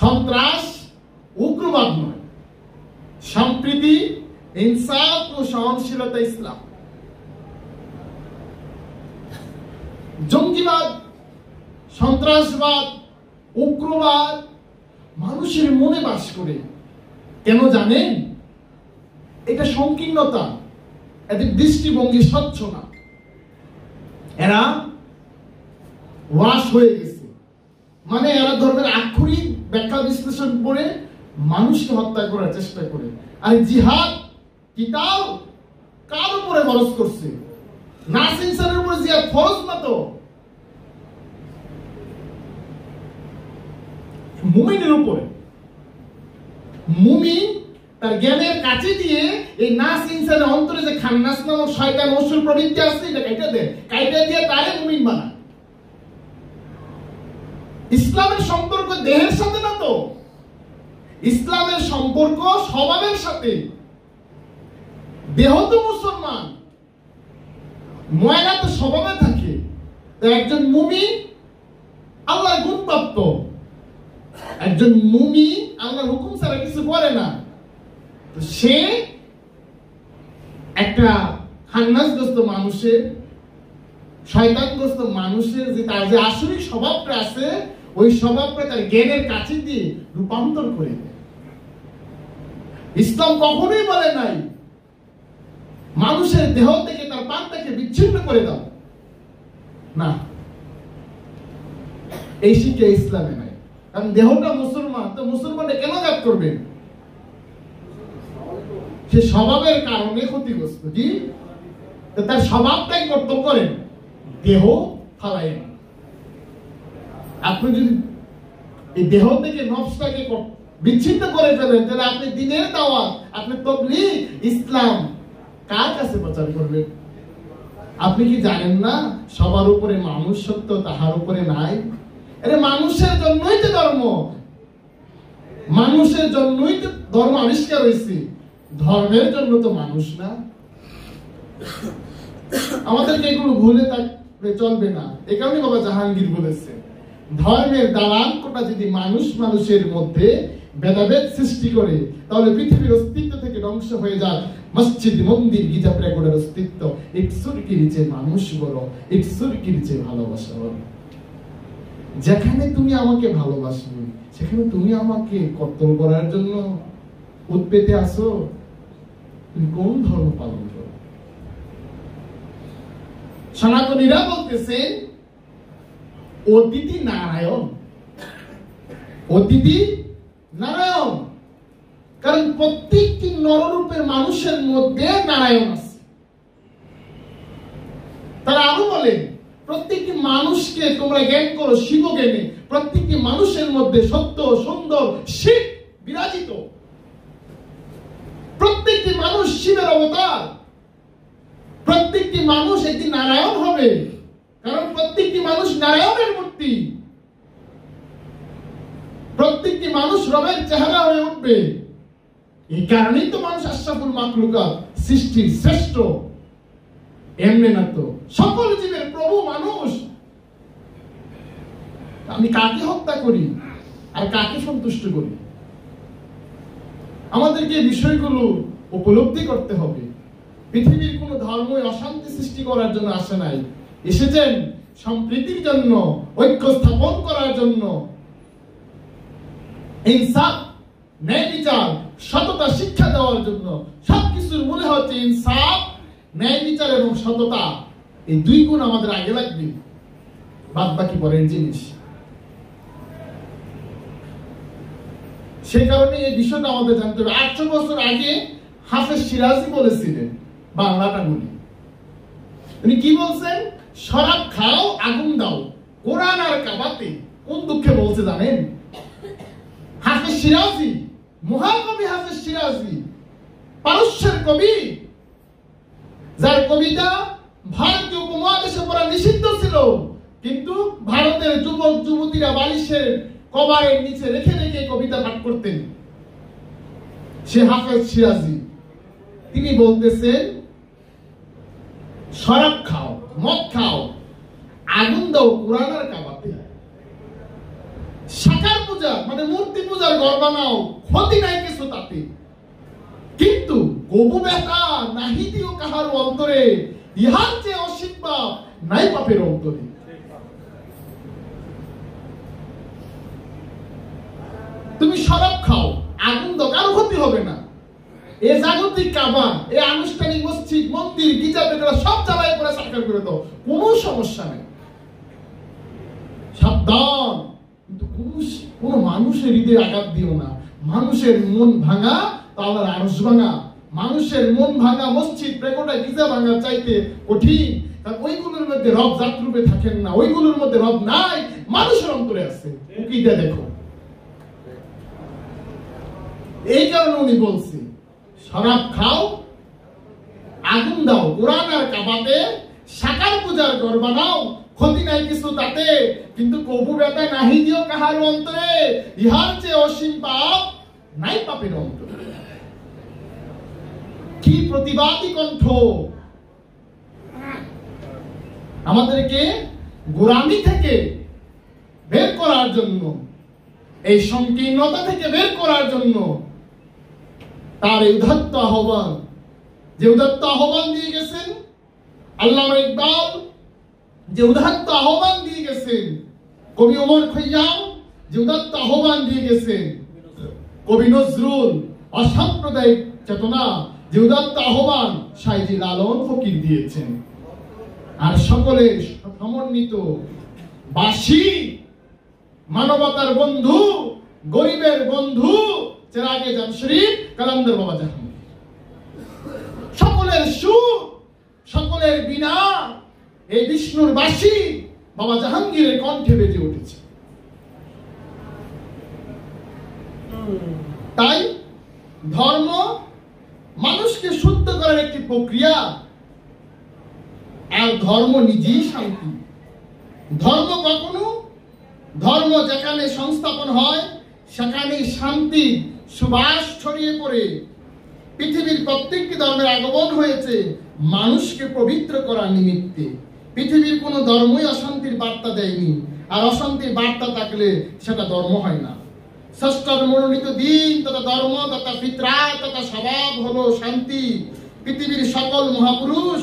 সন্ত্রাস উগ্রবাদ নয়, সম্প্রীতি, ইনসাফ ও সহনশীলতা ইসলাম। জঙ্গিবাদ, সন্ত্রাসবাদ, উগ্রবাদ মানুষের মনে বাস করে। কেন জানেন? এটা সংকীর্ণতা, এদের দৃষ্টিভঙ্গি স্বচ্ছ না। এরা ওয়াশ হয়ে গেছে, মানে এরা ধর্মের আক্ষরিক ব্যাখ্যা বিশ্লেষণ করে মানুষকে হত্যা করার চেষ্টা করে। আর জিহাদ কিতাব কার উপরে খরচ করছে? নাস ইনসানের উপরে জিহাদ ফরজ না তো, মুমিনের উপরে। মুমিন তার জ্ঞানের কাছে দিয়ে এই নাস ইনসানের অন্তরে যে খান্নাস নামক শয়তান অসুর প্রবৃত্তি আছে, এটা কাইটা দিয়ে তারে মুমিন বানায়। ইসলামের সম্পর্ক দেহের সাথে না তো, ইসলামের সম্পর্ক স্বভাবের সাথে। দেহ তো মুসলমান, ময়লা তো স্বভাবে থাকে। তো একজন মুমিন আল্লাহর গুণপ্রাপ্ত, একজন মুমিন আল্লাহর হুকুম ছাড়া কিছু করে না। তো সে একটা খান্নাসগ্রস্ত মানুষের, শয়তানগ্রস্ত মানুষের যে তার যে আসরিক স্বভাবটা আছে, ওই স্বভাবটা তার জ্ঞানের কাছে দিয়ে রূপান্তর করে দেয়। ইসলাম কখনোই বলে নাই মানুষের দেহ থেকে তার প্রাণটাকে বিচ্ছিন্ন করে দাও, না, এই শিক্ষা ইসলামে নাই। কারণ দেহটা মুসলমান, তো মুসলমানে কেন জাত করবে? সে স্বভাবের কারণে ক্ষতিগ্রস্ত। কি তার স্বভাবটাই কর্তব্য করেন, দেহ ফালাই। আপনি যদি এই দেহ থেকে নফসটাকে বিচ্ছিন্ন করে ফেলেন, তাহলে আপনি দ্বীনের দাওয়াত, আপনি তাবলীগ, ইসলাম কার কাছে প্রচার করবেন? আপনি কি জানেন না সবার উপরে মানুষ সত্য, তাহার উপরে নাই? আরে মানুষের জন্যই তো ধর্ম, মানুষের জন্যই তো ধর্ম আবিষ্কার হয়েছে, ধর্মের জন্য তো মানুষ না। আমাদেরকে এগুলো ভুলে থাকলে চলবে না। এ কারণে বাবা জাহাঙ্গীর বলেছে, ধর্মের দালাল কোটা যদি মানুষ মানুষের মধ্যে ভেদাভেদ সৃষ্টি করে, তাহলে পৃথিবীর অস্তিত্ব থেকে ধ্বংস হয়ে যায় মসজিদ, মন্দির, গির্জা প্রেগোডের অস্তিত্ব। ইটসুরকির চেয়ে মানুষ বড়, ইটসুরকির চেয়ে ভালোবাসা বড়। যেখানে তুমি আমাকে ভালোবাসবে, সেখানে তুমি আমাকে কর্তব্য করার জন্য উৎপেতে আসো, তুমি কোন ধর্ম পালন করো? সনাতনীরা বলতেছেন অতিথি নারায়ণ, অতিথি নারায়ণ। কারণ প্রত্যেকটি নররূপের মানুষের মধ্যে নারায়ণ আছে। তারা আরো বলেন, প্রত্যেকটি মানুষকে তোমরা জ্ঞান করো শিব জ্ঞানে। প্রত্যেকটি মানুষের মধ্যে সত্য, সুন্দর, শিব বিরাজিত। প্রত্যেকটি মানুষ শিবের অবতার। প্রত্যেকটি মানুষ একদিন নারায়ণ হবে, কারণ প্রত্যেকটি মানুষ নারায়ণের মূর্তি। প্রত্যেকটি মানুষ রবের চেহারা হয়ে উঠবে। এই কারণেই তো মানুষ আশরাফুল মাখলুকাত, সৃষ্টির শ্রেষ্ঠ। এমনি না তো, সকল জীবের প্রভু মানুষ। আমি কাকে হত্যা করি আর কাকে সন্তুষ্ট করি? আমাদেরকে এই বিষয়গুলো উপলব্ধি করতে হবে। পৃথিবীর কোন ধর্মই অশান্তি সৃষ্টি করার জন্য আসে নাই, এসেছেন সম্প্রীতির জন্য, ঐক্য স্থাপন করার জন্য। ইনসাফ, ন্যায় বিচার, সততা শিক্ষা দেওয়ার জন্য। সবকিছুর মূলে হচ্ছে ইনসাফ, ন্যায় বিচার এবং সততা। এই দুই গুণ আমাদের আগে লাগবে, বাদ বাকি পরের জিনিস। সেই কারণে এই বিষয়টা আমাদের জানতে হবে। 800 বছর আগে হাফেজ সিরাজি বলেছিলেন, বাংলাটা বলি, উনি কি বলছেন? শরাব খাও, আগুন দাও, কোরআন আর কাবাতে। কোন দুঃখে বলছে জানেন? হাফেজ সিরাজি, মহাকবি হাফেজ সিরাজি, পারস্যের কবি, যার কবিতা ভারতীয় উপমহাদেশে পড়া নিষিদ্ধ ছিল, কিন্তু ভারতের যুবক যুবতীরা বালিশের কভারের নিচে রেখে রেখে কবিতা পাঠ করতেন। সে হাফেজ সিরাজি, তিনি বলতেছেন, শরাব খাও, মদ খাও, আগুন দাও কোরআন আর কাবাতে। সাকার পূজা মানে মূর্তি পূজার ঘর বানাও, ক্ষতি নাই কিছু তাতে, কিন্তু গবু বেটা নাহি দিও কাহার অন্তরে, ইহার চেয়ে অসীম পাপ নাই পাপের অন্তরে। তুমি শরাব খাও, আগুন দাও, কারো ক্ষতি হবে না। এই জাগতিক কাবা, এই আনুষ্ঠানিক মসজিদ, মন্দির, গির্জা প্রেগোডা সব জ্বালায় করে সাকার করে দাও, কোনো সমস্যা নেই। সাবধান, কিন্তু কোন মানুষের হৃদয়ে আঘাত দিও না। মানুষের মন ভাঙা তো আল্লাহর আরশ ভাঙা। মানুষের মন ভাঙা মসজিদ, প্রেগোডা, গির্জা ভাঙা চাইতে কঠিন। কারণ ওইগুলোর মধ্যে রব জাতরূপে থাকেন না, ওইগুলোর মধ্যে রব নাই, মানুষের অন্তরে আছে। উকিটা দেখো। এই কারণে উনি বলছে, শরাব খাও, আগুন দাও কোরআন আর কাবাতে, সাকার পূজার ঘর বানাও, ক্ষতি নাই কিছু তাতে, কিন্তু কবু বেটা নাহি দিও কাহার অন্তরে, ইহার চেয়ে অসীম পাপ নাই পাপের অন্ত। কি প্রতিবাদী কণ্ঠ আমাদেরকে গোলামি থেকে বের করার জন্য, এই সংকীর্ণতা থেকে বের করার জন্য তার এই উদাত্ত আহ্বান, যে উদাত্ত আহ্বান দিয়ে গেছেন আল্লামা ইকবাল, যে উদাত্ত আহ্বান দিয়ে গেছেন কবি ওমর খৈয়াম, যে উদাত্ত আহ্বান দিয়ে গেছেন কবি নজরুল, অসাম্প্রদায়িক চেতনা যে উদাত্ত আহ্বান সাইজি লালন ফকির দিয়েছেন। আর সকলের সমন্বিত বাসী, মানবতার বন্ধু, গরিবের বন্ধু চেরাগে জামশরীফ কালান্দর বাবা জাহাঙ্গীর, সকলের সুর, সকলের বিনা এই বিষ্ণুর বাসী বাবা জাহাঙ্গীরের কণ্ঠে বেজে উঠেছে। তাই ধর্ম মানুষকে শুদ্ধ করার একটি প্রক্রিয়া, আর ধর্ম নিজেই শান্তি। ধর্ম কখনো, ধর্ম যেখানে সংস্থাপন হয় সেখানে শান্তি সুবাস ছড়িয়ে পড়ে। পৃথিবীর প্রত্যেকটি ধর্মের আগমন হয়েছে মানুষকে পবিত্র করার নিমিত্তে। পৃথিবীর কোন ধর্মই অশান্তির বার্তা দেয়নি, আর অশান্তির বার্তা থাকলে সেটা ধর্ম হয় না। ষষ্ঠর মনোনীত দিন তথা ধর্ম তথা ফিতরাত তথা স্বভাব হলো শান্তি। পৃথিবীর সকল মহাপুরুষ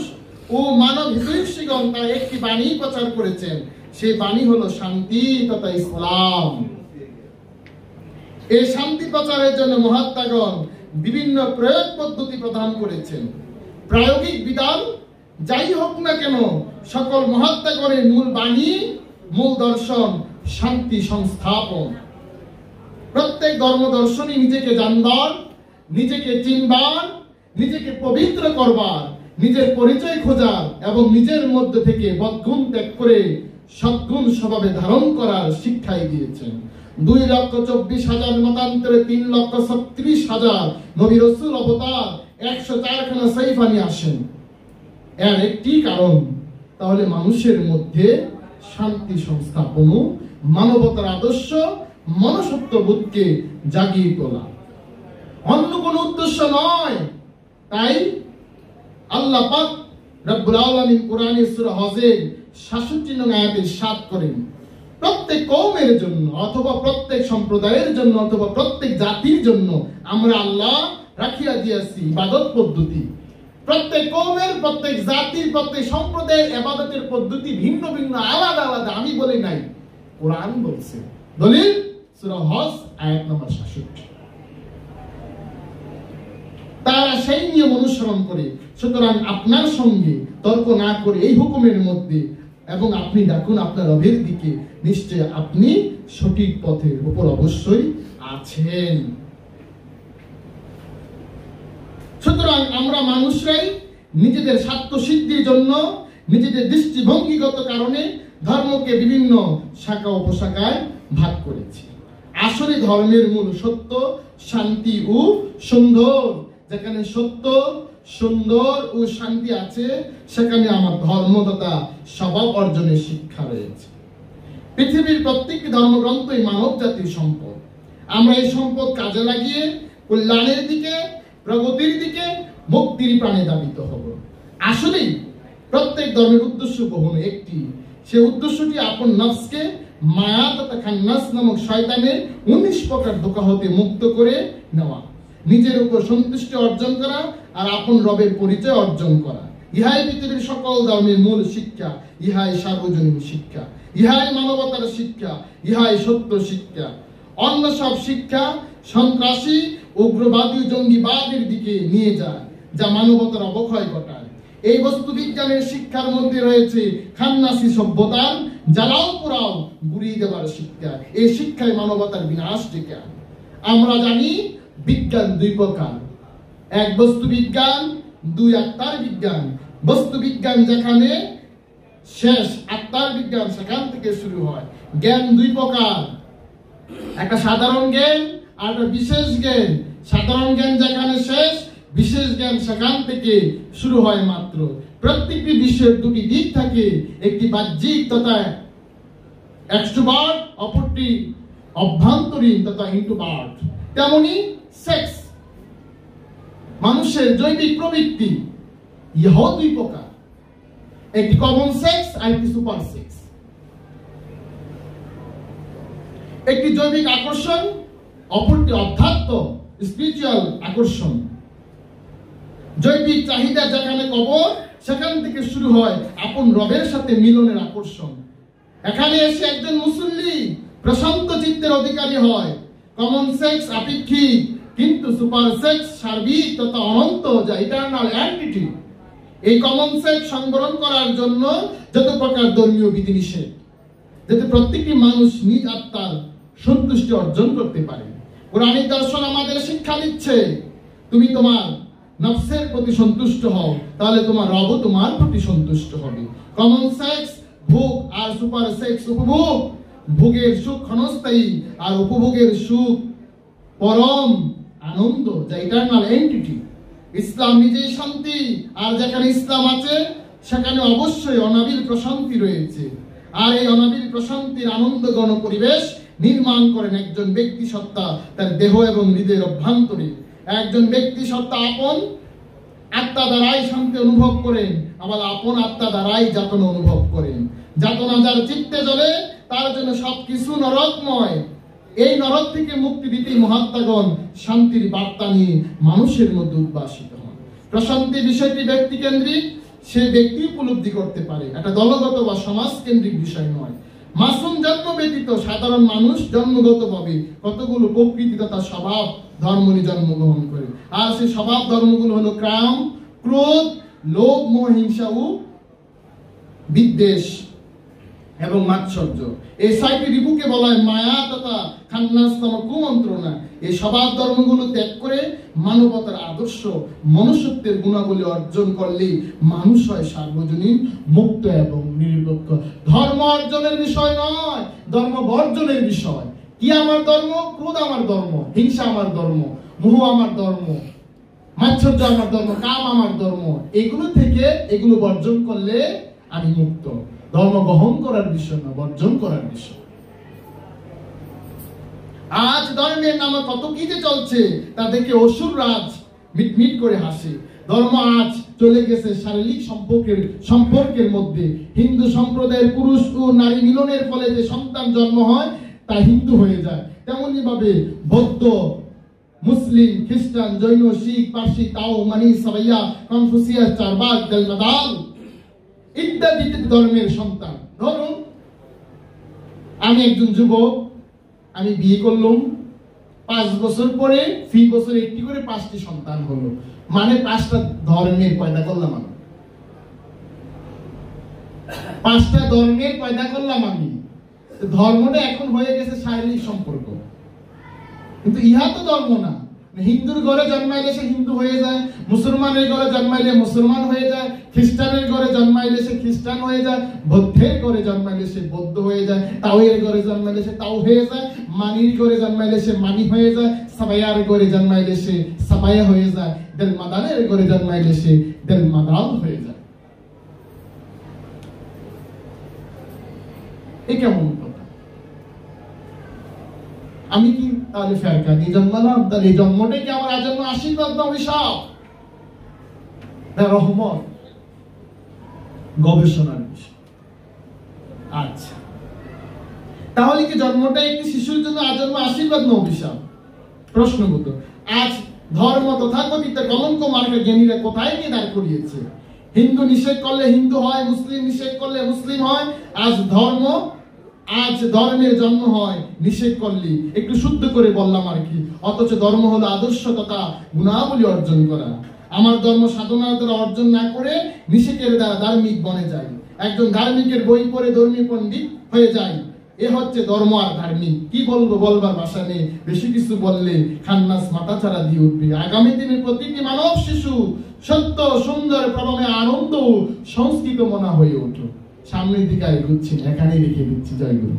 ও মানব হিতৈষীগণ তারা একটি বাণী প্রচার করেছেন, সেই বাণী হলো শান্তি তথা ইসলাম। এই শান্তি প্রচারের জন্য মহাত্মাগণ বিভিন্ন প্রয়োগ পদ্ধতি প্রদান করেছেন। প্রায়োগিক বিধান যাই হোক না কেন, সকল মহাত্মাগণের মূল বাণী, মূল দর্শন শান্তি সংস্থাপন। প্রত্যেক ধর্ম দর্শনই নিজেকে জানবার, নিজেকে চিনবার, নিজেকে পবিত্র করবার, নিজের পরিচয় খোঁজার এবং নিজের মধ্যে থেকে বদগুণ ত্যাগ করে সদ্গুণ স্বভাবে ধারণ করার শিক্ষাই দিয়েছেন। 2,24,000 মতান্তরে 3,36,000 নবী রাসূল অবতার, 104 খানা সাইফানি আসেন। এর একটি কারণ, তাহলে মানুষের মধ্যে শান্তি সংস্থাপন, মানবতার আদর্শ, মনুষ্যত্ববোধকে জাগিয়ে তোলা, অন্য কোনো উদ্দেশ্য নয়। তাই আল্লাহ পাক রব্বুল আলামিন কোরআনে সূরা হজের 66 নং আয়াতে ইরশাদ করেন, প্রত্যেক কওমের জন্য অথবা প্রত্যেক সম্প্রদায়ের জন্য অথবা প্রত্যেক জাতির জন্য আমরা আল্লাহ রাখিয়া দিয়েছি ইবাদত পদ্ধতি। প্রত্যেক কওমের, প্রত্যেক জাতির, প্রত্যেক সম্প্রদায়ের ইবাদতের পদ্ধতি ভিন্ন ভিন্ন, আলাদা আলাদা। আমি বলি নাই, কোরআন বলছে। দলিল সূরা হজ আয়াত নম্বর 66। তারা সেই নিয়ম অনুসরণ করে। সুতরাং আপনার সঙ্গে তর্ক না করে এই হুকুমের মধ্যে এবং আপনি ডাকুন আপনার রবের দিকে, নিশ্চয় আপনি সঠিক পথের উপর অবশ্যই আছেন। সুতরাং আমরা মানুষরাই নিজেদের স্বার্থ সিদ্ধির জন্য নিজেদের দৃষ্টিভঙ্গিগত কারণে ধর্মকে বিভিন্ন শাখা উপশাখায় ভাগ করেছি। আসলে ধর্মের মূল সত্য, শান্তি ও সুন্দর। যেখানে সত্য, সুন্দর ও শান্তি আছে সেখানে আমার ধর্ম তথা স্বভাব অর্জনের শিক্ষা রয়েছে। পৃথিবীর প্রত্যেকটি ধর্মগ্রন্থই মানব জাতির সম্পদ। আমরা এই সম্পদ কাজে লাগিয়ে কল্যাণের দিকে, প্রগতির দিকে, মুক্তির প্রাণে ধাবিত হব। আসলেই প্রত্যেক ধর্মের উদ্দেশ্য কখনো একটি, সে উদ্দেশ্যটি আপন নফসকে মায়া তথা খান্নাস নামক শয়তানের 19 প্রকার ধোঁকা হতে মুক্ত করে নেওয়া, নিজের উপর সন্তুষ্টি অর্জন করা আর আপন রবের পরিচয় অর্জন করা। ইহাই পৃথিবীর সকল ধর্মের মূল শিক্ষা, ইহাই সার্বজনীন শিক্ষা, ইহাই মানবতার শিক্ষা, ইহাই সত্য শিক্ষা। অন্য সব শিক্ষা সন্ত্রাসী, উগ্রবাদী, জঙ্গিবাদের দিকে নিয়ে যায়, যা মানবতার অবক্ষয় ঘটায়। এই বস্তু বিজ্ঞানের শিক্ষার মধ্যে রয়েছে খান্নাসি সভ্যতার জ্বালাও পোড়াও গুড়িয়ে দেওয়ার শিক্ষা। এই শিক্ষায় মানবতার বিনাশ ডেকে আনে। আমরা জানি বিজ্ঞান দুই প্রকার, এক বস্তু বিজ্ঞান, দুই আত্মার বিজ্ঞান। বস্তু বিজ্ঞান যেখানে শেষ, আত্মার বিজ্ঞান সেখান থেকে শুরু হয়। জ্ঞান দুই প্রকার, একটা সাধারণ জ্ঞান আর একটা বিশেষ জ্ঞান। সাধারণ জ্ঞান যেখানে শেষ, বিশেষ জ্ঞান সেখান থেকে শুরু হয় মাত্র। প্রত্যেকটি বিষয়ের দুটি দিক থাকে, একটি বাহ্যিক তথা এক্সট্রোভার্ট, অপরটি অভ্যন্তরীণ তথা ইন্ট্রোভার্ট। তেমনি সেক্স, মানুষের জৈবিক প্রবৃত্তি, ইহাও দুই প্রকার, একটি কমন সেক্স আর একটি সুপার সেক্স। একটি জৈবিক আকর্ষণ, অপরটি অধ্যাত্ম স্পিরিচুয়াল আকর্ষণ। জৈবিক চাহিদা যেখানে কবর, সেখান থেকে শুরু হয় আপন রবের সাথে মিলনের আকর্ষণ। এখানে এসে একজন মুসল্লি প্রশান্ত চিত্তের অধিকারী হয়। কমন সেক্স আপেক্ষিক, কিন্তু সুপার সেক্স সার্বিক তথা অনন্ত, যা ইটারনাল এন্টিটি। এই কমন সেক্স সংবরণ করার জন্য যত প্রকার ধর্মীয় বিধিনিষেধ, যাতে প্রত্যেকটি মানুষ নিজ আত্মার সন্তুষ্টি অর্জন করতে পারে। কোরআনিক দর্শন আমাদের শিক্ষা দিচ্ছে, তুমি তোমার নফসের প্রতি সন্তুষ্ট হও, তাহলে তোমার রবও তোমার প্রতি সন্তুষ্ট হবে। কমন সেক্স ভোগ, আর সুপার সেক্স উপভোগ। ভোগের সুখ ক্ষণস্থায়ী, আর উপভোগের সুখ পরম আনন্দ, যা ইটারনাল এন্টিটি। ইসলাম নিজেই শান্তি, আর যেখানে ইসলাম আছে সেখানে অবশ্যই অনাবিল প্রশান্তি রয়েছে। আর এই অনাবিল প্রশান্তির আনন্দঘন পরিবেশ নির্মাণ করেন একজন ব্যক্তি সত্তা তার দেহ এবং হৃদয়ের অভ্যন্তরে। একজন ব্যক্তি সত্তা আপন আত্মা দ্বারাই শান্তি অনুভব করেন, আবার আপন আত্মা দ্বারাই যাতনা অনুভব করেন। যাতনা যার চিত্তে জ্বলে, তার জন্য সবকিছু নরকময়। এই নরক থেকে মুক্তি দিতে মহাত্মাগণ শান্তির বার্তা নিয়ে মানুষের মধ্যে উদ্ভাসিত হন। প্রশান্তি বিষয়টি ব্যক্তি কেন্দ্রিক, সে ব্যক্তি উপলব্ধি করতে পারে, এটা দলগত বা সমাজ কেন্দ্রিক বিষয় নয়। মাসুম জন্ম ব্যতীত সাধারণ মানুষ জন্মগতভাবে কতগুলো প্রকৃতি তথা স্বভাব ধর্ম নিয়ে জন্মগ্রহণ করে। আর সেই স্বভাব ধর্মগুলো হলো কাম, ক্রোধ, লোভ, মোহ, হিংসা ও বিদ্বেষ এবং মাৎসর্য। এই ছয়টি রিপুকে বলা হয় মায়া তথা খান্নাস্তম কুমন্ত্রণা। এই স্বভাব ধর্মগুলো ত্যাগ করে মানবতার আদর্শ মনুষ্যত্বের গুণাবলী অর্জন করলে মানুষ হয় সার্বজনীন, মুক্ত এবং নিরপেক্ষ। ধর্ম অর্জনের বিষয় নয়, ধর্ম বর্জনের বিষয়। কি আমার ধর্ম? ক্রোধ আমার ধর্ম, হিংসা আমার ধর্ম, মোহ আমার ধর্ম, মাৎসর্য আমার ধর্ম, কাম আমার ধর্ম। এগুলো থেকে এগুলো বর্জন করলে আমি মুক্ত। ধর্ম গ্রহণ করার বিষয় না, বর্জন করার বিষয়। আজ ধর্মের নামে কত কি যে চলছে, তা দেখে অসুর রাজ মিটমিট করে হাসে। ধর্ম আজ চলে গেছে শারীরিক সম্পর্কের মধ্যে। হিন্দু সম্প্রদায়ের পুরুষ ও নারী মিলনের ফলে যে সন্তান জন্ম হয় তা হিন্দু হয়ে যায়। তেমনি ভাবে বৌদ্ধ, মুসলিম, খ্রিস্টান, জৈন, শিখ, পার্সি, তাও, মানি, সাবাইয়া, কনফুসিয়াস, চারবাক, দেলমাদাল ইত্যাদি ধর্মের সন্তান। ধরুন আমি একজন যুবক, আমি বিয়ে করলাম, 5 বছর পরে ফি বছর একটি করে 5টি সন্তান হলো, মানে 5টা ধর্মের পয়দা করলাম আমি। 5টা ধর্মের পয়দা করলাম আমি। ধর্মটা এখন হয়ে গেছে শারীরিক সম্পর্ক, কিন্তু ইহা তো ধর্ম না। হিন্দুর ঘরে জন্মাইলে সে হিন্দু হয়ে যায়, মুসলমানের ঘরে জন্মাইলে মুসলমান হয়ে যায়, খ্রিস্টানের ঘরে জন্মাইলে সে খ্রিস্টান হয়ে যায়, বৌদ্ধের ঘরে জন্মাইলে সে বৌদ্ধ হয়ে যায়, তাওয়ের ঘরে জন্মাইলে সে তাও হয়ে যায়, মানির ঘরে জন্মাইলে সে মানি হয়ে যায়, সাবাইয়ার ঘরে জন্মাইলে সে সাবাইয়া হয়ে যায়, দেলমাদানের ঘরে জন্মাইলে সে দেলমাদাল হয়ে যায়। এ কেমন কথা? আমি কি তাহলে ফেরকা দিয়ে জন্মালাম? তাহলে এই জন্মটাই কি আমার আজন্ম আশীর্বাদ না অভিশাপ? রহমত, গবেষণার বিষয়। আচ্ছা, তাহলে কি জন্মটা একটি শিশুর জন্য আজন্ম আশীর্বাদ না অভিশাপ? প্রশ্নগত। আজ ধর্ম তথাকথিত কলঙ্ক মার্কা জ্ঞানীরা কোথায় গিয়ে দাঁড় করিয়েছে? হিন্দু নিষেধ করলে হিন্দু হয়, মুসলিম নিষেধ করলে মুসলিম হয়। আজ ধর্মের জন্ম হয় নিষেধ করলে। একটু শুদ্ধ করে বললাম আর কি। অথচ ধর্ম হলো আদর্শ তথা গুণাবলী অর্জন করা। আমার ধর্ম সাধনার দ্বারা অর্জন না করে নিষেধের দ্বারা ধার্মিক বনে যায়। একজন ধার্মিকের বই পড়ে ধর্মী পণ্ডিত হয়ে যায়। এ হচ্ছে ধর্ম আর ধার্মিক। কি বলবো, বলবার ভাষা নেই। বেশি কিছু বললে খান্নাস মাথা ছাড়া দিয়ে উঠবে। আগামী দিনে প্রতিটি মানব শিশু সত্য, সুন্দর, প্রবমে আনন্দ, সংস্কৃত মনা হয়ে ওঠো। সামনের দিকে এগোচ্ছি, এখানেই রেখে দিচ্ছি। জয় গুরু।